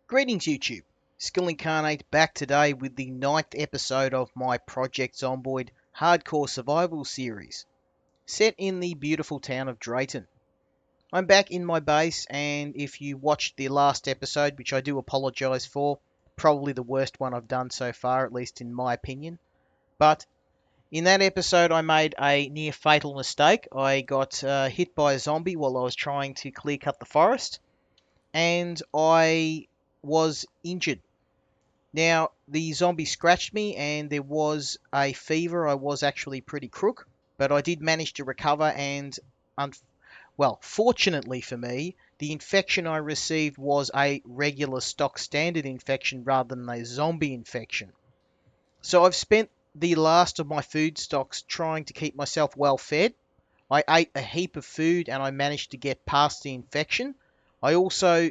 Greetings YouTube, Skill Incarnate back today with the 9th episode of my Project Zomboid Hardcore Survival series, set in the beautiful town of Drayton. I'm back in my base, and if you watched the last episode, which I do apologise for, probably the worst one I've done so far, at least in my opinion, but in that episode I made a near fatal mistake. I got hit by a zombie while I was trying to clear cut the forest, and I was injured. Now, the zombie scratched me and there was a fever. I was actually pretty crook, but I did manage to recover and, fortunately for me, the infection I received was a regular stock standard infection rather than a zombie infection. So I've spent the last of my food stocks trying to keep myself well fed. I ate a heap of food and I managed to get past the infection. I also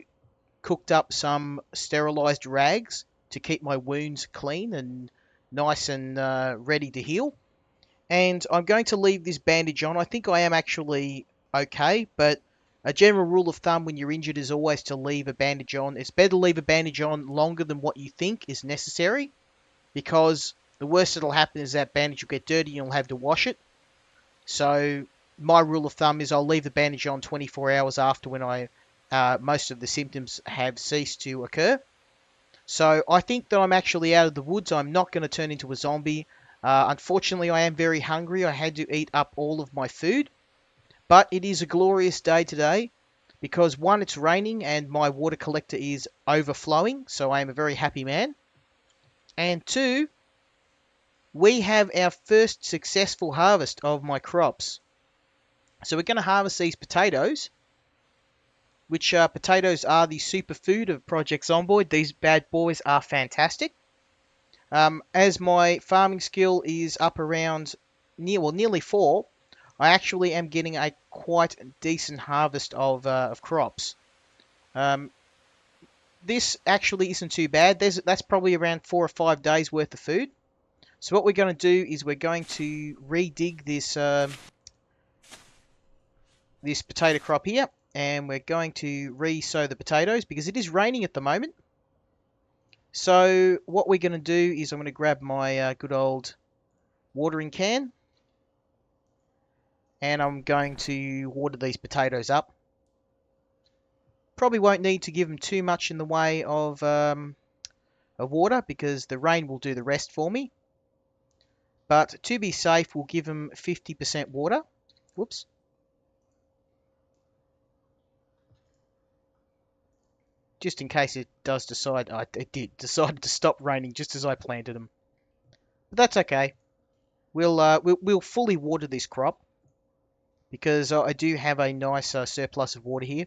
cooked up some sterilized rags to keep my wounds clean and nice and ready to heal. And I'm going to leave this bandage on. I think I am actually okay, but a general rule of thumb when you're injured is always to leave a bandage on. It's better to leave a bandage on longer than what you think is necessary, because the worst that'll happen is that bandage will get dirty and you'll have to wash it. So my rule of thumb is I'll leave the bandage on 24 hours after when most of the symptoms have ceased to occur. So I think that I'm actually out of the woods. I'm not going to turn into a zombie. Unfortunately, I am very hungry. I had to eat up all of my food. But it is a glorious day today because, one, it's raining and my water collector is overflowing. So I am a very happy man. And two, we have our first successful harvest of my crops. So we're going to harvest these potatoes, which potatoes are the superfood of Project Zomboid. These bad boys are fantastic. As my farming skill is up around nearly 4, I actually am getting a quite decent harvest of crops. This actually isn't too bad. That's probably around 4 or 5 days worth of food. So what we're going to do is we're going to redig this potato crop here, and we're going to re-sow the potatoes because it is raining at the moment. So what we're going to do is I'm going to grab my good old watering can, and I'm going to water these potatoes up. Probably won't need to give them too much in the way of water because the rain will do the rest for me. But to be safe, we'll give them 50% water. Whoops. Just in case it does decide, it did decide to stop raining just as I planted them. But that's okay. We'll fully water this crop because I do have a nice surplus of water here.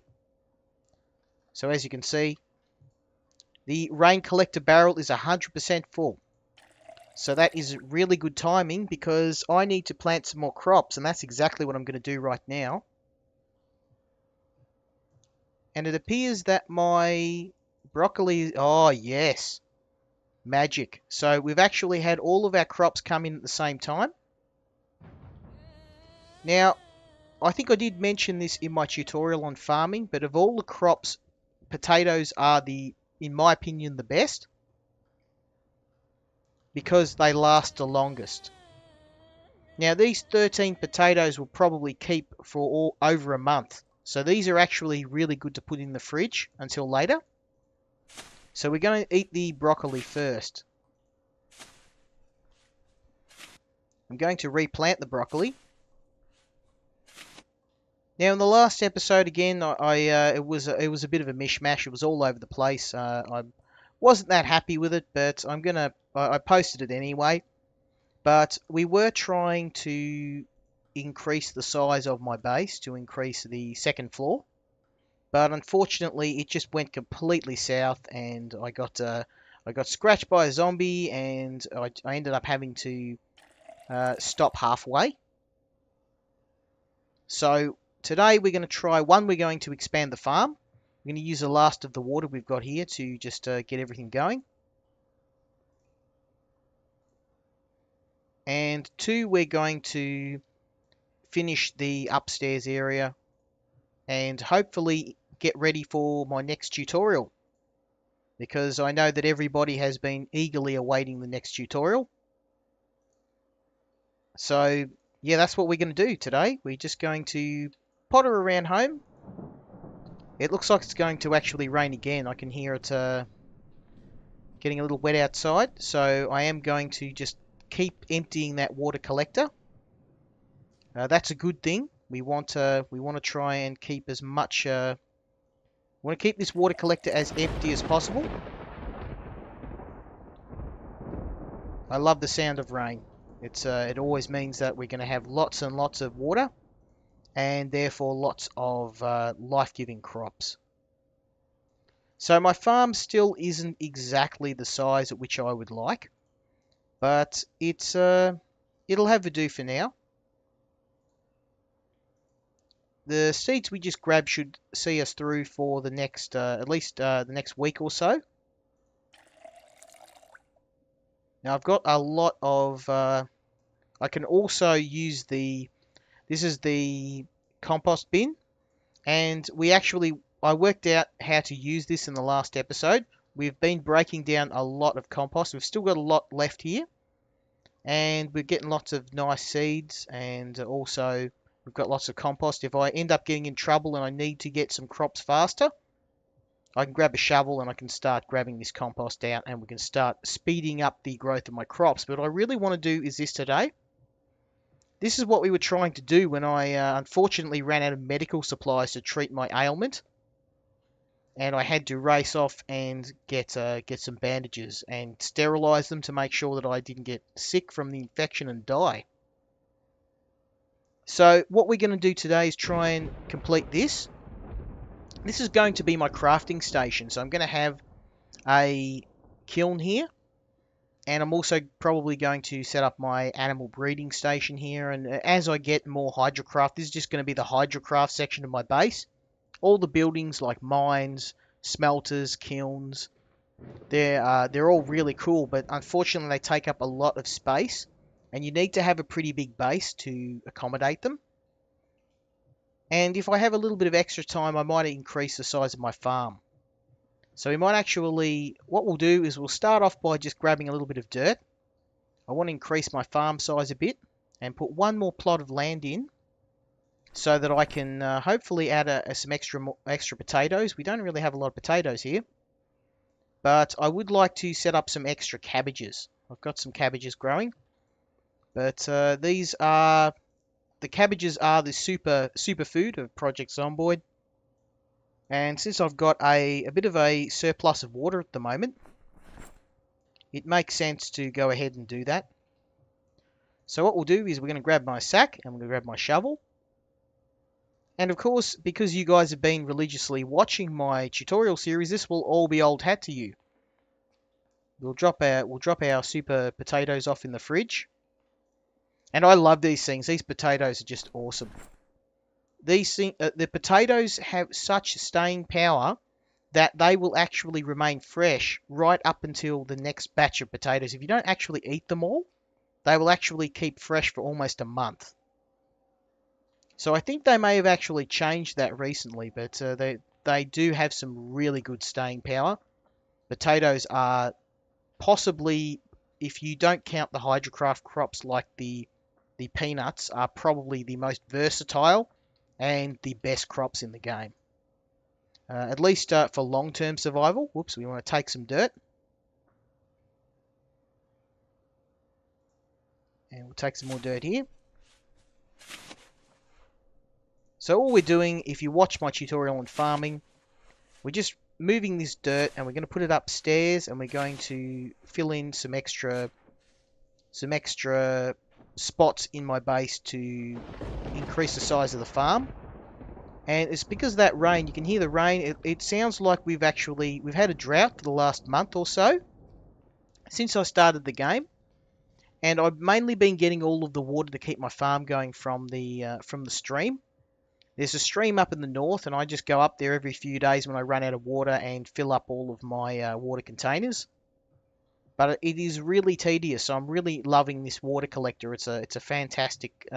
So as you can see, the rain collector barrel is 100% full. So that is really good timing because I need to plant some more crops, and that's exactly what I'm going to do right now. And it appears that my broccoli... Oh, yes. Magic. So we've actually had all of our crops come in at the same time. Now, I think I did mention this in my tutorial on farming, but of all the crops, potatoes are in my opinion, the best, because they last the longest. Now, these 13 potatoes will probably keep for over a month. So these are actually really good to put in the fridge until later. So we're going to eat the broccoli first. I'm going to replant the broccoli. Now, in the last episode, again, it was a bit of a mishmash. It was all over the place. I wasn't that happy with it, but I posted it anyway. But we were trying to increase the size of my base to increase the second floor. But unfortunately, it just went completely south, and I got scratched by a zombie, and I ended up having to stop halfway. So today we're going to try, we're going to expand the farm. We're going to use the last of the water we've got here to just get everything going. And 2, we're going to finish the upstairs area and hopefully get ready for my next tutorial. because I know that everybody has been eagerly awaiting the next tutorial. So yeah, that's what we're going to do today. We're just going to potter around home. It looks like it's going to actually rain again. I can hear it getting a little wet outside. So I am going to just keep emptying that water collector. That's a good thing. We want to try and keep as much. We want to keep this water collector as empty as possible. I love the sound of rain. It always means that we're going to have lots and lots of water, and therefore lots of life-giving crops. So my farm still isn't exactly the size at which I would like, but it'll have to do for now. The seeds we just grabbed should see us through for the next, at least the next week or so. Now I've got a lot of, I can also use this is the compost bin, and I worked out how to use this in the last episode. We've been breaking down a lot of compost. We've still got a lot left here, and we're getting lots of nice seeds, and also we've got lots of compost. If I end up getting in trouble and I need to get some crops faster, I can grab a shovel and I can start grabbing this compost out, and we can start speeding up the growth of my crops. But what I really want to do is this today. This is what we were trying to do when I unfortunately ran out of medical supplies to treat my ailment, and I had to race off and get some bandages and sterilize them to make sure that I didn't get sick from the infection and die. So what we're going to do today is try and complete this. This is going to be my crafting station, so I'm going to have a kiln here, and I'm also probably going to set up my animal breeding station here. And as I get more Hydrocraft, this is just going to be the Hydrocraft section of my base. All the buildings like mines, smelters, kilns, they're all really cool, but unfortunately they take up a lot of space, and you need to have a pretty big base to accommodate them. And if I have a little bit of extra time, I might increase the size of my farm. So we might actually, what we'll do is we'll start off by just grabbing a little bit of dirt. I want to increase my farm size a bit and put one more plot of land in so that I can hopefully add some extra potatoes. We don't really have a lot of potatoes here, but I would like to set up some extra cabbages. I've got some cabbages growing, but the cabbages are the super food of Project Zomboid. And since I've got a bit of a surplus of water at the moment, it makes sense to go ahead and do that. So what we'll do is we're going to grab my sack and we're going to grab my shovel. And of course, because you guys have been religiously watching my tutorial series, this will all be old hat to you. We'll drop our super potatoes off in the fridge. And I love these things. These potatoes are just awesome. The potatoes have such staying power that they will actually remain fresh right up until the next batch of potatoes. If you don't actually eat them all, they will actually keep fresh for almost a month. So I think they may have actually changed that recently, but they do have some really good staying power. Potatoes are possibly, if you don't count the Hydrocraft crops like the peanuts, are probably the most versatile and the best crops in the game. At least for long-term survival. Whoops, we want to take some dirt. And we'll take some more dirt here. So all we're doing, if you watch my tutorial on farming, we're just moving this dirt and we're going to put it upstairs, and we're going to fill in some extra spots in my base to increase the size of the farm. And it's because of that rain. You can hear the rain. It sounds like we've had a drought for the last month or so since I started the game, and I've mainly been getting all of the water to keep my farm going from the stream. There's a stream up in the north, and I just go up there every few days when I run out of water and fill up all of my water containers. But it is really tedious, so I'm really loving this water collector. It's a fantastic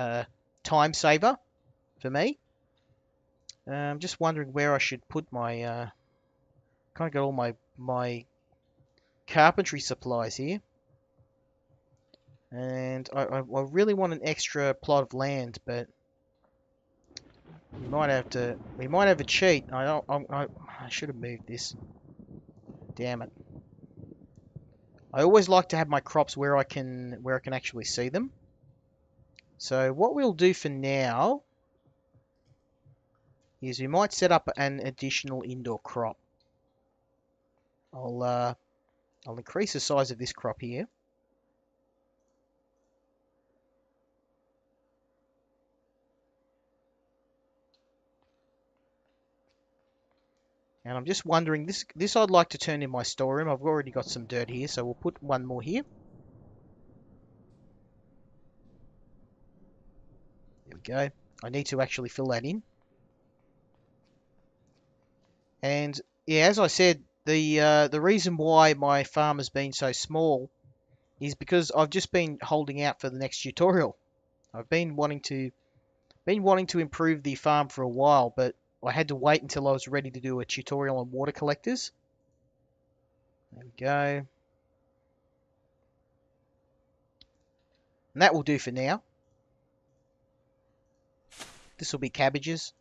time saver for me. I'm just wondering where I should put my... kind of got all my carpentry supplies here. And I really want an extra plot of land, but we might have a cheat. I should have moved this. Damn it. I always like to have my crops where I can actually see them. So what we'll do for now is we might set up an additional indoor crop. I'll increase the size of this crop here. And I'm just wondering, this I'd like to turn in my storeroom. I've already got some dirt here, so we'll put one more here. There we go. I need to actually fill that in. And yeah, as I said, the reason why my farm has been so small is because I've just been holding out for the next tutorial. I've been wanting to improve the farm for a while, but I had to wait until I was ready to do a tutorial on water collectors. There we go. And that will do for now. This will be cabbages.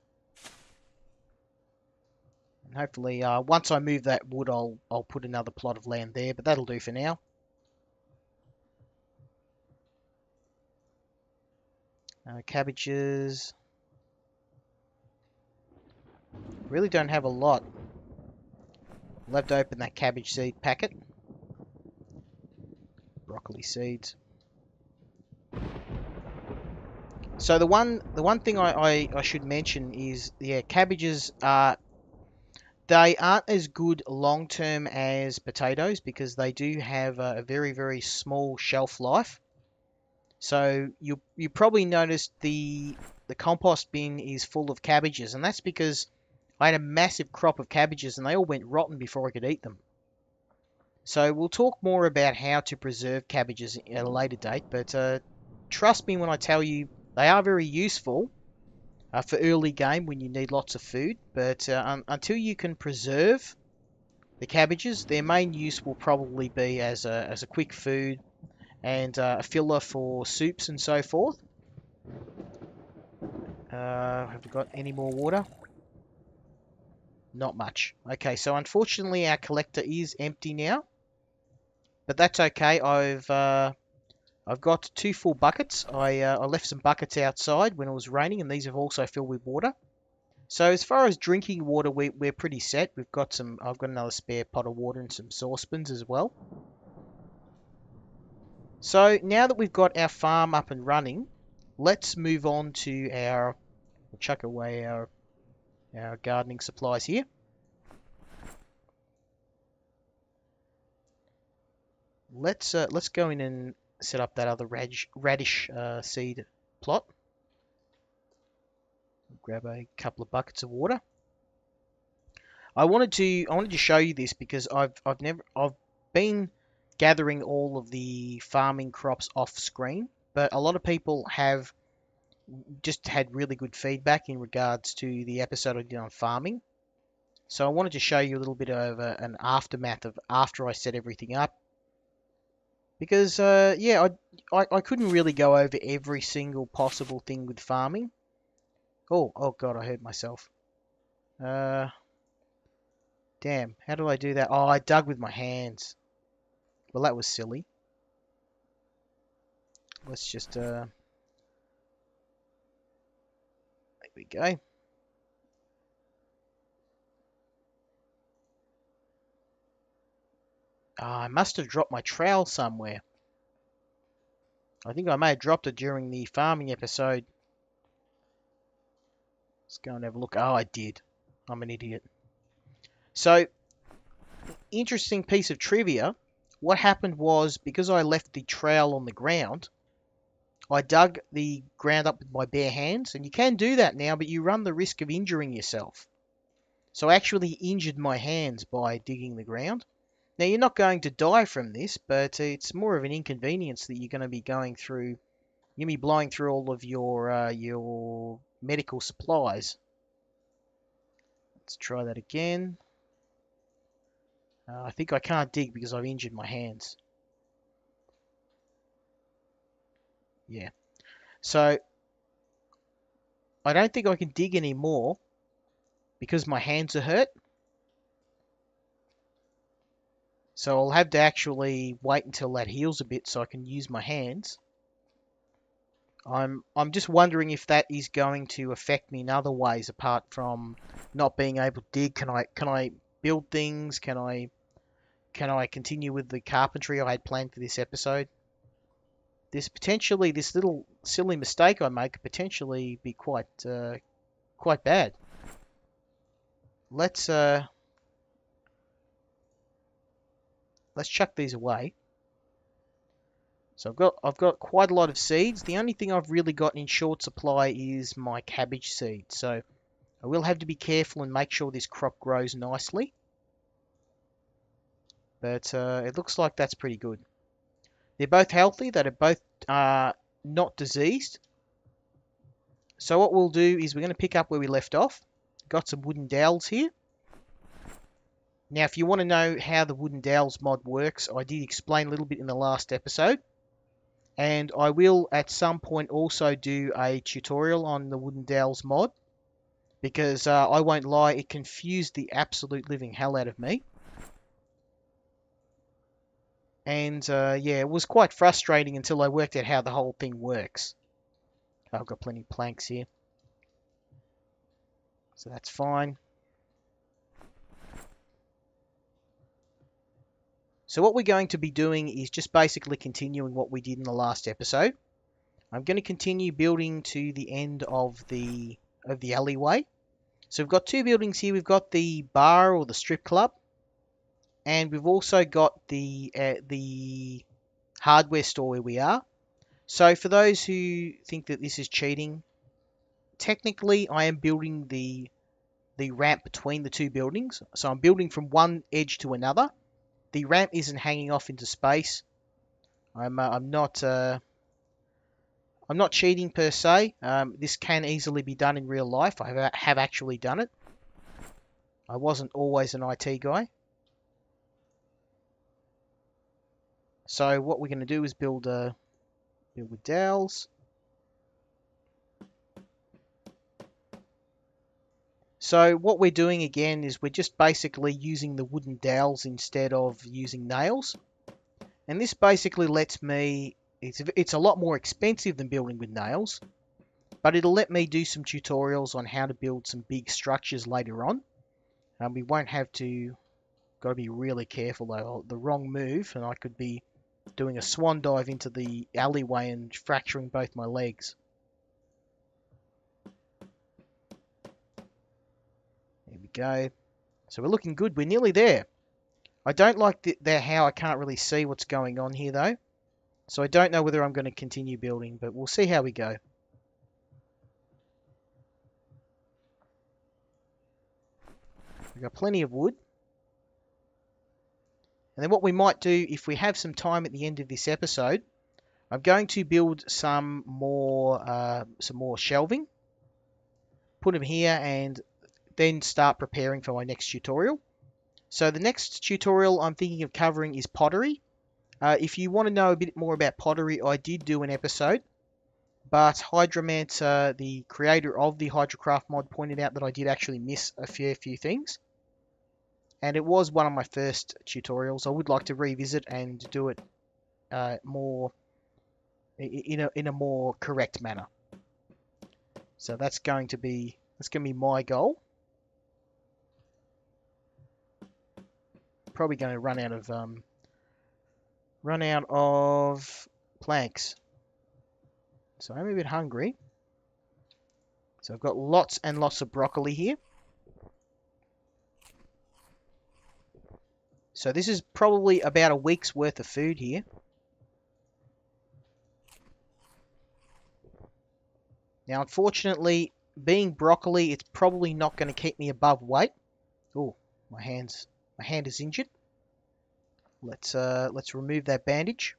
And hopefully, once I move that wood, I'll put another plot of land there, but that'll do for now. Cabbages. Really don't have a lot. I'll have to open that cabbage seed packet. Broccoli seeds. So the one thing I should mention is, yeah, cabbages they aren't as good long term as potatoes because they do have a very, very small shelf life. So you probably noticed the compost bin is full of cabbages, and that's because I had a massive crop of cabbages and they all went rotten before I could eat them. So we'll talk more about how to preserve cabbages at a later date, but trust me when I tell you they are very useful for early game when you need lots of food, but until you can preserve the cabbages, their main use will probably be as a quick food and a filler for soups and so forth. Have we got any more water? Not much. Okay, so unfortunately our collector is empty now, but that's okay. I've got 2 full buckets. I left some buckets outside when it was raining, and these have also filled with water. So as far as drinking water, we're pretty set. I've got another spare pot of water and some saucepans as well. So now that we've got our farm up and running, let's move on to we'll chuck away our gardening supplies here. Let's go in and set up that other radish seed plot. Grab a couple of buckets of water. I wanted to show you this because I've been gathering all of the farming crops off screen, but a lot of people have just had really good feedback in regards to the episode I did on farming. So I wanted to show you a little bit of an aftermath of after I set everything up. Because, yeah, I couldn't really go over every single possible thing with farming. Oh God, I hurt myself. Damn, how do I do that? Oh, I dug with my hands. Well, that was silly. Let's just, there we go. I must have dropped my trowel somewhere. I think I may have dropped it during the farming episode. Let's go and have a look. Oh, I did. I'm an idiot. So, interesting piece of trivia. What happened was, because I left the trowel on the ground, I dug the ground up with my bare hands, and you can do that now, but you run the risk of injuring yourself. So I actually injured my hands by digging the ground. Now, you're not going to die from this, but it's more of an inconvenience that you're going to be going through. You're going to be blowing through all of your medical supplies. Let's try that again. I think I can't dig because I've injured my hands. Yeah. So I don't think I can dig anymore because my hands are hurt. So I'll have to actually wait until that heals a bit so I can use my hands. I'm just wondering if that is going to affect me in other ways apart from not being able to dig. Can I build things? Can I continue with the carpentry I had planned for this episode? This little silly mistake I make could potentially be quite bad. Let's chuck these away. So I've got quite a lot of seeds. The only thing I've really got in short supply is my cabbage seed. So I will have to be careful and make sure this crop grows nicely. But it looks like that's pretty good. They're both healthy. They're both not diseased. So what we'll do is we're going to pick up where we left off. Got some wooden dowels here. Now, if you want to know how the wooden dowels mod works, I did explain a little bit in the last episode. And I will at some point also do a tutorial on the wooden Dowels mod. Because I won't lie, it confused the absolute living hell out of me. And yeah, it was quite frustrating until I worked out how the whole thing works. I've got plenty of planks here. So that's fine. So what we're going to be doing is just basically continuing what we did in the last episode. I'm going to continue building to the end of the alleyway. So we've got two buildings here. We've got the bar or the strip club, and we've also got the hardware store where we are. So for those who think that this is cheating, technically I am building the ramp between the two buildings. So I'm building from one edge to another. The ramp isn't hanging off into space. I'm not cheating per se. This can easily be done in real life. I have actually done it. I wasn't always an IT guy. So what we're going to do is build with dowels. So what we're doing again is we're just basically using the wooden dowels instead of using nails. And this basically lets me, it's a lot more expensive than building with nails, but it'll let me do some tutorials on how to build some big structures later on. We won't have to, got to be really careful though, the wrong move and I could be doing a swan dive into the alleyway and fracturing both my legs. There we go. So we're looking good. We're nearly there. I don't like how I can't really see what's going on here though. So I don't know whether I'm going to continue building, but we'll see how we go. We've got plenty of wood. And then what we might do, if we have some time at the end of this episode, I'm going to build some more shelving. Put them here and then start preparing for my next tutorial. So the next tutorial I'm thinking of covering is pottery. If you want to know a bit more about pottery, I did do an episode, but Hydrocraft, the creator of the Hydrocraft mod, pointed out that I did actually miss a few things. And it was one of my first tutorials. I would like to revisit and do it more in a more correct manner. So that's going to be my goal. Probably going to run out of planks. So I'm a bit hungry. So I've got lots and lots of broccoli here. So this is probably about a week's worth of food here. Now, unfortunately, being broccoli, it's probably not going to keep me above weight. Oh, my hand is injured. Let's remove that bandage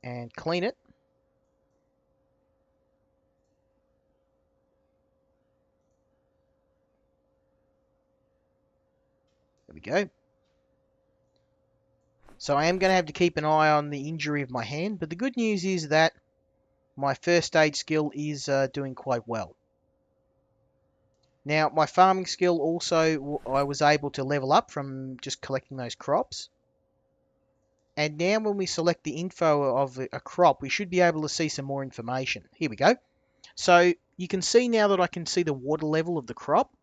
and clean it. we go. So I am going to have to keep an eye on the injury of my hand, but the good news is that my first aid skill is doing quite well. Now, my farming skill also, I was able to level up from just collecting those crops. And now when we select the info of a crop, we should be able to see some more information. Here we go. So you can see now that I can see the water level of the crop.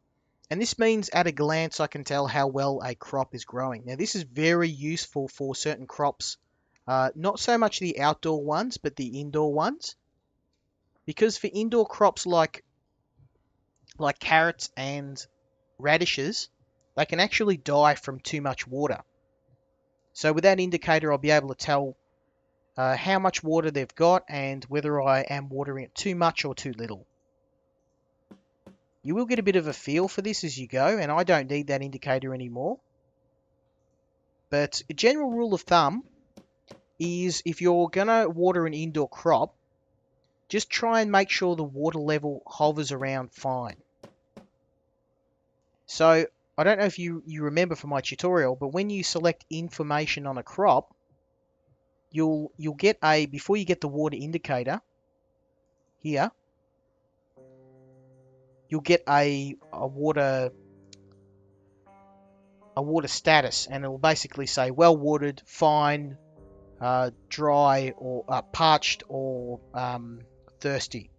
And this means at a glance I can tell how well a crop is growing. Now this is very useful for certain crops. Not so much the outdoor ones, but the indoor ones. Because for indoor crops like carrots and radishes, they can actually die from too much water. So with that indicator, I'll be able to tell how much water they've got and whether I am watering it too much or too little. You will get a bit of a feel for this as you go, and I don't need that indicator anymore. But a general rule of thumb is if you're going to water an indoor crop, just try and make sure the water level hovers around fine. So I don't know if you remember from my tutorial, but when you select information on a crop, you'll get before you get the water indicator here, you'll get a water status, and it'll basically say well watered, fine, dry, or parched, or thirsty.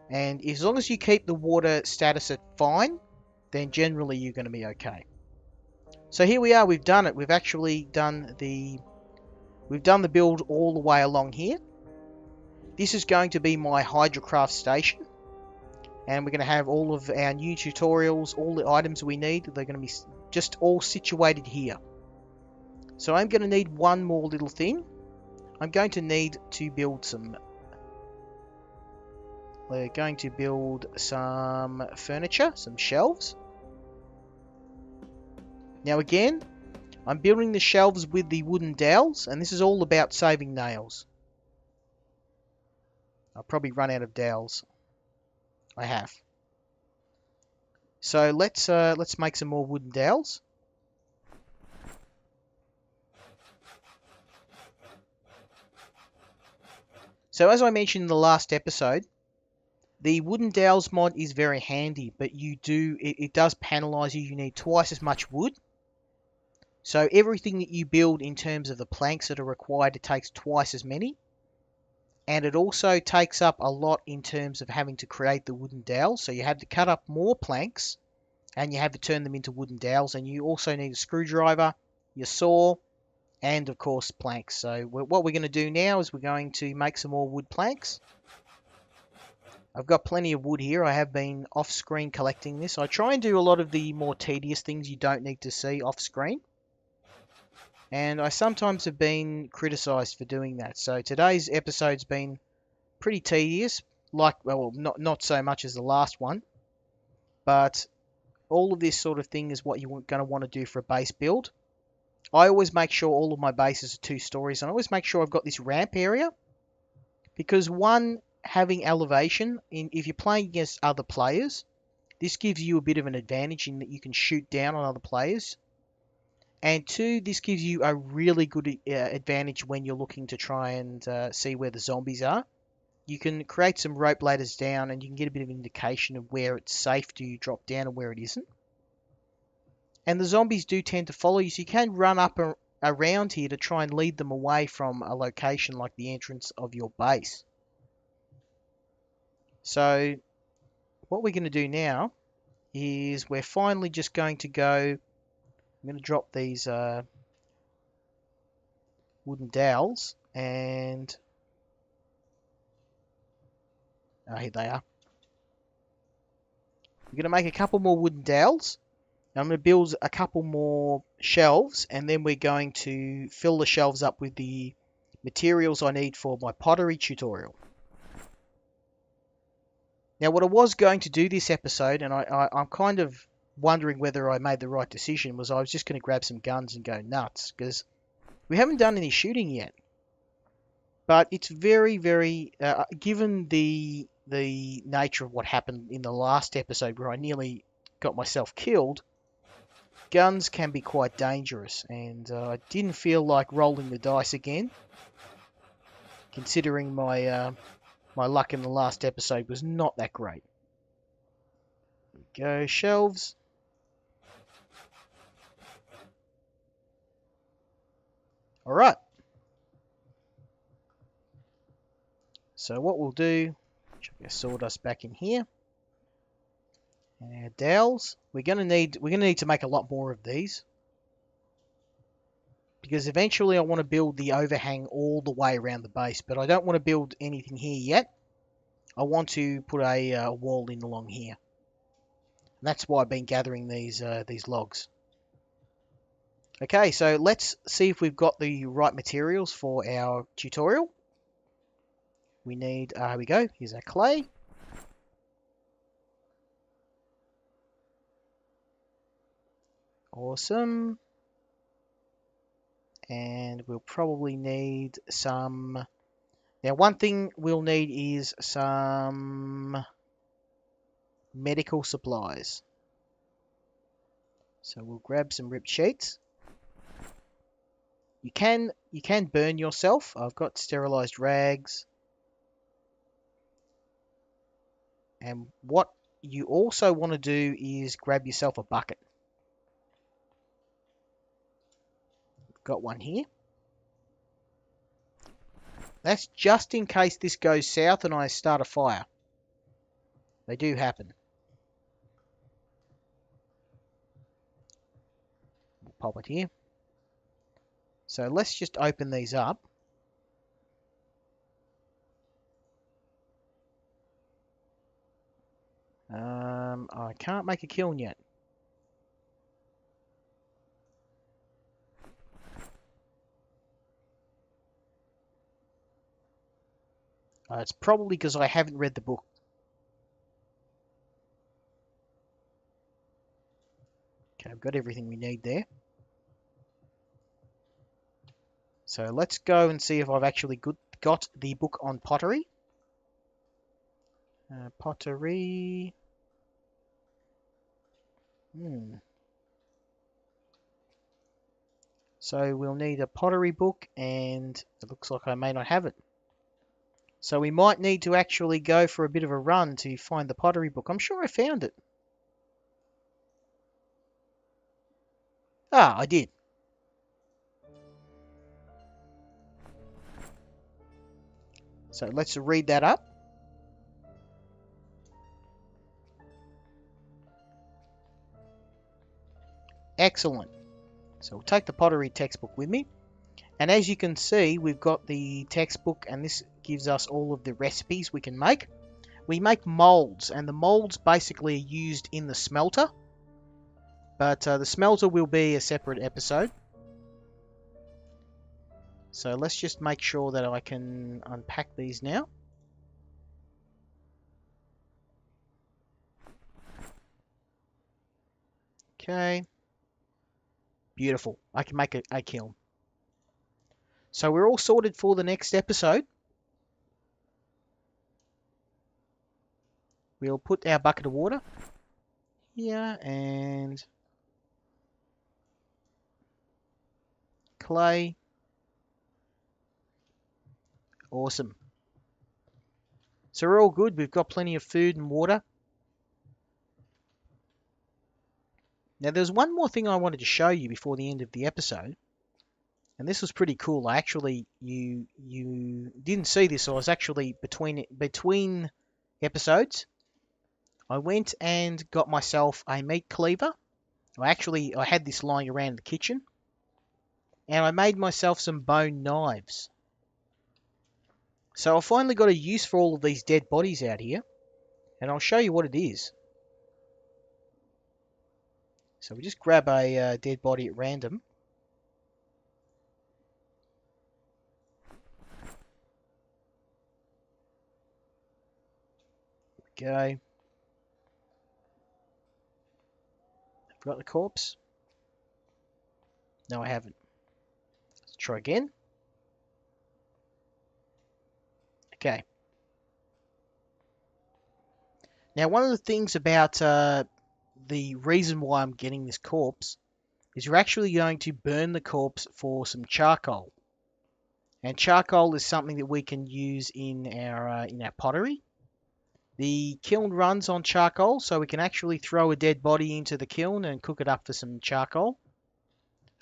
And as long as you keep the water status at fine, then generally you're going to be okay. So here we are, we've done it. We've actually done the build all the way along here. This is going to be my Hydrocraft station. And we're going to have all of our new tutorials, all the items we need. They're going to be just all situated here. So I'm going to need one more little thing. I'm going to need to build some... We're going to build some furniture, some shelves. Now again, I'm building the shelves with the wooden dowels, and this is all about saving nails. I'll probably run out of dowels. I have. So let's make some more wooden dowels. So as I mentioned in the last episode, the wooden Dowels mod is very handy, but it does penalise you. You need twice as much wood. So everything that you build in terms of the planks that are required, it takes twice as many. And it also takes up a lot in terms of having to create the wooden dowels. So you have to cut up more planks and you have to turn them into wooden dowels. And you also need a screwdriver, your saw, and of course planks. So what we're going to do now is we're going to make some more wood planks. I've got plenty of wood here. I have been off screen collecting this. I try and do a lot of the more tedious things you don't need to see off screen. And I sometimes have been criticised for doing that. So today's episode's been pretty tedious. Well, not so much as the last one. But all of this sort of thing is what you're going to want to do for a base build. I always make sure all of my bases are 2 stories. And I always make sure I've got this ramp area. Because one, having elevation, if you're playing against other players, this gives you a bit of an advantage in that you can shoot down on other players. And 2, this gives you a really good advantage when you're looking to try and see where the zombies are. You can create some rope ladders down and you can get a bit of indication of where it's safe to drop down and where it isn't. And the zombies do tend to follow you, so you can run up around here to try and lead them away from a location like the entrance of your base. So what we're going to do now is we're finally just going to go... I'm going to drop these wooden dowels, and here they are. We're going to make a couple more wooden dowels. I'm going to build a couple more shelves, and then we're going to fill the shelves up with the materials I need for my pottery tutorial. Now what I was going to do this episode, and I'm kind of wondering whether I made the right decision, was I was just going to grab some guns and go nuts, because we haven't done any shooting yet. But it's very, very, given the nature of what happened in the last episode where I nearly got myself killed, guns can be quite dangerous, and I didn't feel like rolling the dice again, considering my luck in the last episode was not that great. There we go, shelves. Alright. So what we'll do, chuck our sawdust back in here. And our dowels. We're gonna need to make a lot more of these. Because eventually I want to build the overhang all the way around the base, but I don't want to build anything here yet. I want to put a wall in along here. And that's why I've been gathering these logs. Okay, so let's see if we've got the right materials for our tutorial. We need, here we go, here's our clay. Awesome. And we'll probably need some... Now, one thing we'll need is some medical supplies. So we'll grab some ripped sheets. You can burn yourself. I've got sterilized rags. And what you also want to do is grab yourself a bucket. Got one here. That's just in case this goes south and I start a fire. They do happen. We'll pop it here. So let's just open these up. I can't make a kiln yet. It's probably because I haven't read the book. Okay, I've got everything we need there. So let's go and see if I've actually got the book on pottery. Pottery. So we'll need a pottery book, and it looks like I may not have it. So we might need to actually go for a bit of a run to find the pottery book. I'm sure I found it. Ah, I did. So let's read that up. Excellent. So we'll take the pottery textbook with me. And as you can see, we've got the textbook, and this gives us all of the recipes we can make. We make molds, and the molds basically are used in the smelter. But the smelter will be a separate episode. So let's just make sure that I can unpack these now. Okay. Beautiful. I can make a kiln. So we're all sorted for the next episode. We'll put our bucket of water here and clay. Awesome. So we're all good. We've got plenty of food and water. Now there's one more thing I wanted to show you before the end of the episode. And this was pretty cool. I actually, you didn't see this. I was actually between episodes. I went and got myself a meat cleaver. I had this lying around the kitchen. And I made myself some bone knives. So I finally got a use for all of these dead bodies out here. And I'll show you what it is. So we just grab a dead body at random. There we go. I've got the corpse. No, I haven't. Let's try again. Okay. Now, one of the things about the reason why I'm getting this corpse is we're actually going to burn the corpse for some charcoal. And charcoal is something that we can use in our pottery. The kiln runs on charcoal, so we can actually throw a dead body into the kiln and cook it up for some charcoal.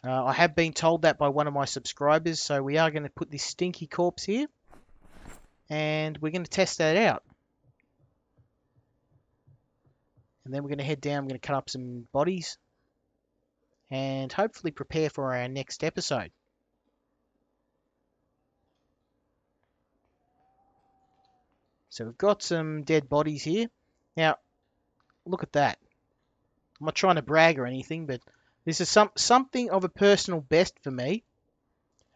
I have been told that by one of my subscribers, so we are going to put this stinky corpse here, and we're going to test that out. And then we're going to head down, I'm going to cut up some bodies, and hopefully prepare for our next episode. So we've got some dead bodies here. Now, look at that. I'm not trying to brag or anything, but this is something of a personal best for me.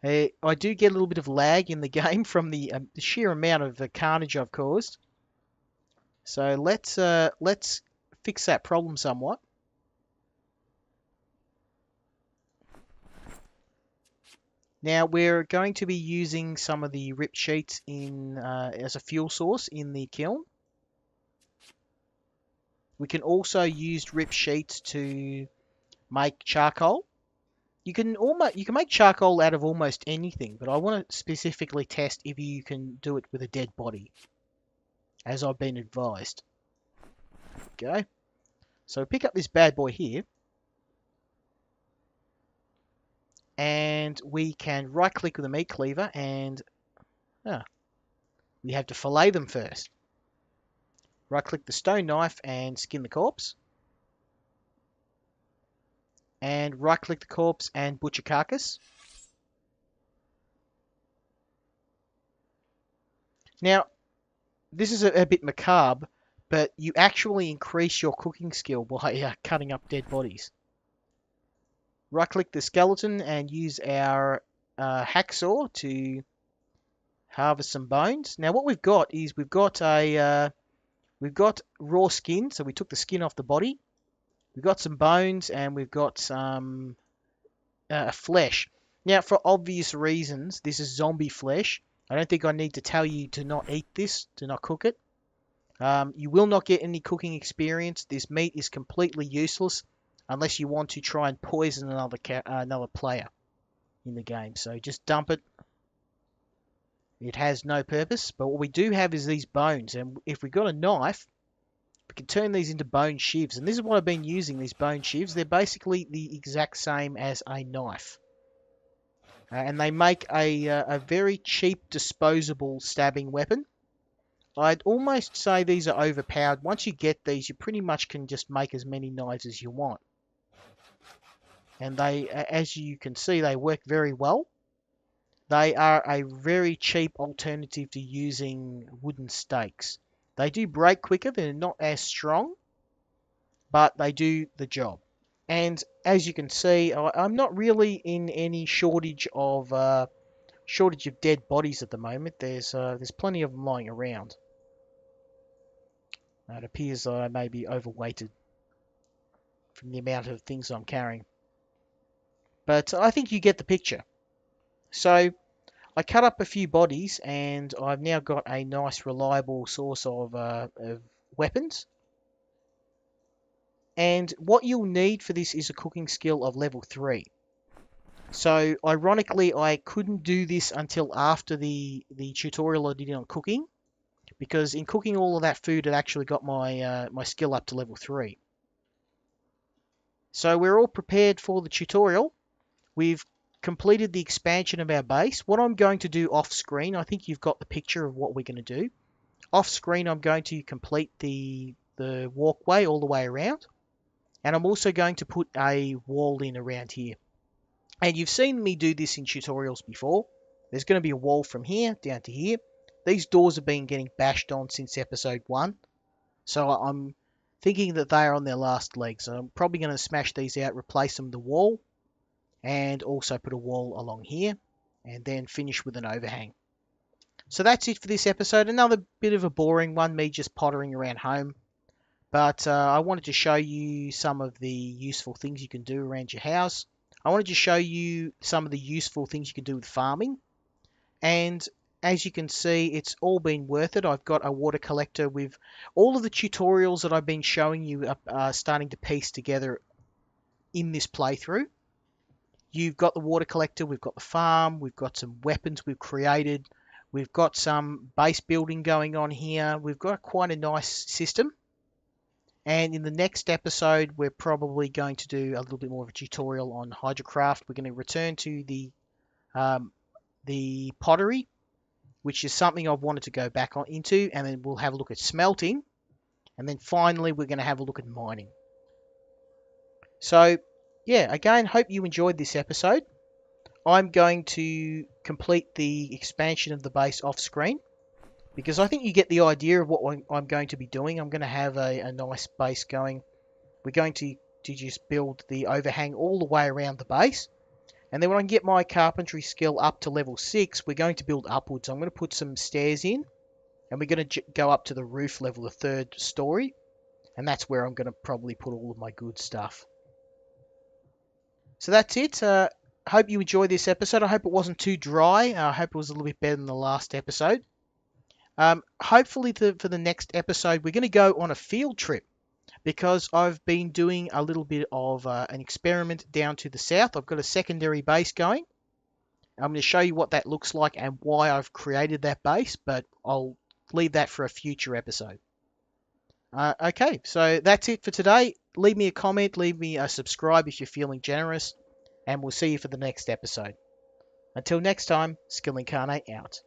I do get a little bit of lag in the game from the sheer amount of carnage I've caused. So let's fix that problem somewhat. Now we're going to be using some of the rip sheets as a fuel source in the kiln. We can also use rip sheets to make charcoal. You can make charcoal out of almost anything, but I want to specifically test if you can do it with a dead body, as I've been advised. Okay, so pick up this bad boy here, and we can right click with the meat cleaver, and we have to fillet them first. Right click the stone knife and skin the corpse, and right click the corpse and butcher carcass. Now this is a bit macabre, but you actually increase your cooking skill by cutting up dead bodies. Right click the skeleton and use our hacksaw to harvest some bones. Now what we've got is we've got raw skin, so we took the skin off the body. We've got some bones and we've got some flesh. Now for obvious reasons, this is zombie flesh. I don't think I need to tell you to not eat this, to not cook it. You will not get any cooking experience. This meat is completely useless unless you want to try and poison another player in the game. So just dump it. It has no purpose. But what we do have is these bones. And if we've got a knife, we can turn these into bone shivs. And this is what I've been using, these bone shivs. They're basically the exact same as a knife. And they make a very cheap disposable stabbing weapon. I'd almost say these are overpowered. Once you get these, you pretty much can just make as many knives as you want. And they, as you can see, they work very well. They are a very cheap alternative to using wooden stakes. They do break quicker, they're not as strong, but they do the job. And as you can see, I'm not really in any shortage of dead bodies at the moment. There's plenty of them lying around. It appears that I may be overweighted from the amount of things I'm carrying. But I think you get the picture. So I cut up a few bodies and I've now got a nice reliable source of weapons. And what you'll need for this is a cooking skill of level 3. So ironically, I couldn't do this until after the tutorial I did on cooking, because in cooking all of that food, it actually got my skill up to level 3. So we're all prepared for the tutorial. We've completed the expansion of our base. What I'm going to do off screen, I think you've got the picture of what we're going to do. Off screen, I'm going to complete the walkway all the way around. And I'm also going to put a wall in around here. And you've seen me do this in tutorials before. There's going to be a wall from here down to here. These doors have been getting bashed on since episode 1. So I'm thinking that they are on their last legs. So I'm probably going to smash these out, replace them with the wall, and also put a wall along here, and then finish with an overhang. So that's it for this episode. Another bit of a boring one, me just pottering around home. But I wanted to show you some of the useful things you can do around your house. I wanted to show you some of the useful things you can do with farming. And as you can see, it's all been worth it. I've got a water collector with all of the tutorials that I've been showing you starting to piece together in this playthrough. You've got the water collector, we've got the farm, we've got some weapons we've created, we've got some base building going on here. We've got quite a nice system. And in the next episode, we're probably going to do a little bit more of a tutorial on Hydrocraft. We're going to return to the pottery, which is something I've wanted to go back into, and then we'll have a look at smelting, and then finally we're going to have a look at mining. So, yeah, again, hope you enjoyed this episode. I'm going to complete the expansion of the base off screen, because I think you get the idea of what I'm going to be doing. I'm going to have a nice base going. We're going to just build the overhang all the way around the base. And then when I get my carpentry skill up to level 6, we're going to build upwards. I'm going to put some stairs in, and we're going to go up to the roof level, the 3rd story. And that's where I'm going to probably put all of my good stuff. So that's it. Hope you enjoyed this episode. I hope it wasn't too dry. I hope it was a little bit better than the last episode. Hopefully for the next episode, we're going to go on a field trip, because I've been doing a little bit of an experiment down to the south. I've got a secondary base going. I'm going to show you what that looks like and why I've created that base, but I'll leave that for a future episode. Okay, so that's it for today. Leave me a comment, leave me a subscribe if you're feeling generous, and we'll see you for the next episode. Until next time, Skill Incarnate out.